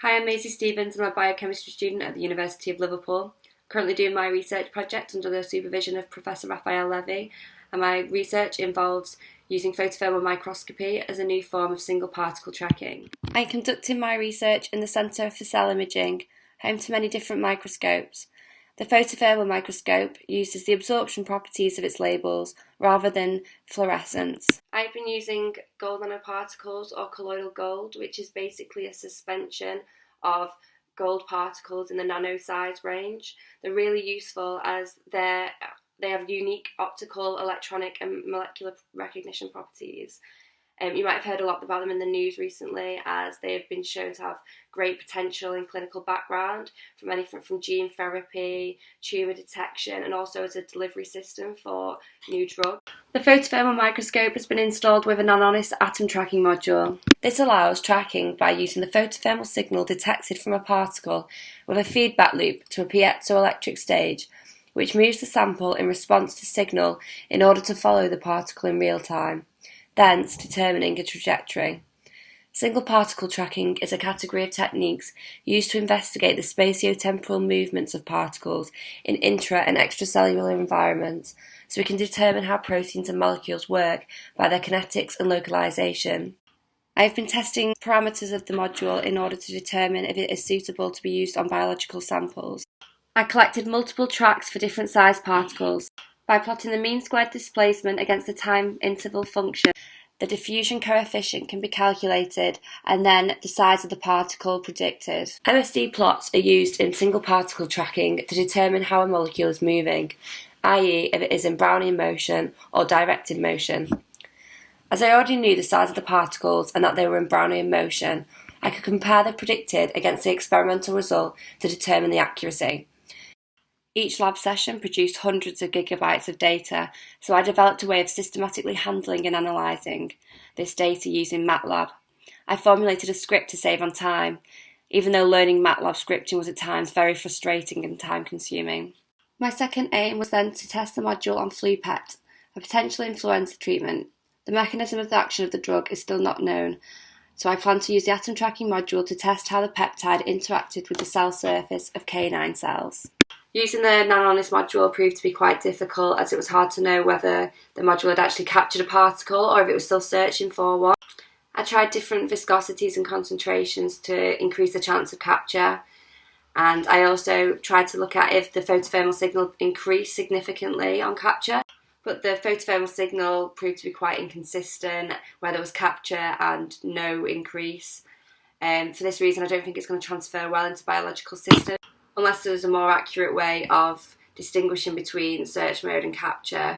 Hi, I'm Maisie Stephens and I'm a biochemistry student at the University of Liverpool. Currently doing my research project under the supervision of Professor Raphael Levy, and my research involves using photothermal microscopy as a new form of single particle tracking. I'm conducting my research in the Centre for Cell Imaging, home to many different microscopes. The photothermal microscope uses the absorption properties of its labels rather than fluorescence. I've been using gold nanoparticles or colloidal gold, which is basically a suspension of gold particles in the nano size range. They're really useful as they have unique optical, electronic and molecular recognition properties. You might have heard a lot about them in the news recently, as they have been shown to have great potential in clinical background from gene therapy, tumour detection, and also as a delivery system for new drugs. The photothermal microscope has been installed with a Nanonis AtomTracking module. This allows tracking by using the photothermal signal detected from a particle with a feedback loop to a piezoelectric stage, which moves the sample in response to signal in order to follow the particle in real time, thence determining a trajectory. Single particle tracking is a category of techniques used to investigate the spatiotemporal movements of particles in intra- and extracellular environments, so we can determine how proteins and molecules work by their kinetics and localization. I have been testing parameters of the module in order to determine if it is suitable to be used on biological samples. I collected multiple tracks for different size particles. By plotting the mean squared displacement against the time interval function, the diffusion coefficient can be calculated and then the size of the particle predicted. MSD plots are used in single particle tracking to determine how a molecule is moving, i.e. if it is in Brownian motion or directed motion. As I already knew the size of the particles and that they were in Brownian motion, I could compare the predicted against the experimental result to determine the accuracy. Each lab session produced hundreds of gigabytes of data, so I developed a way of systematically handling and analysing this data using MATLAB. I formulated a script to save on time, even though learning MATLAB scripting was at times very frustrating and time-consuming. My second aim was then to test the module on FluPet, a potential influenza treatment. The mechanism of the action of the drug is still not known, so I plan to use the AtomTracking module to test how the peptide interacted with the cell surface of canine cells. Using the Nanonis module proved to be quite difficult, as it was hard to know whether the module had actually captured a particle or if it was still searching for one. I tried different viscosities and concentrations to increase the chance of capture, and I also tried to look at if the photothermal signal increased significantly on capture, but the photothermal signal proved to be quite inconsistent, where there was capture and no increase. For this reason, I don't think it's going to transfer well into biological systems, unless there's a more accurate way of distinguishing between search mode and capture.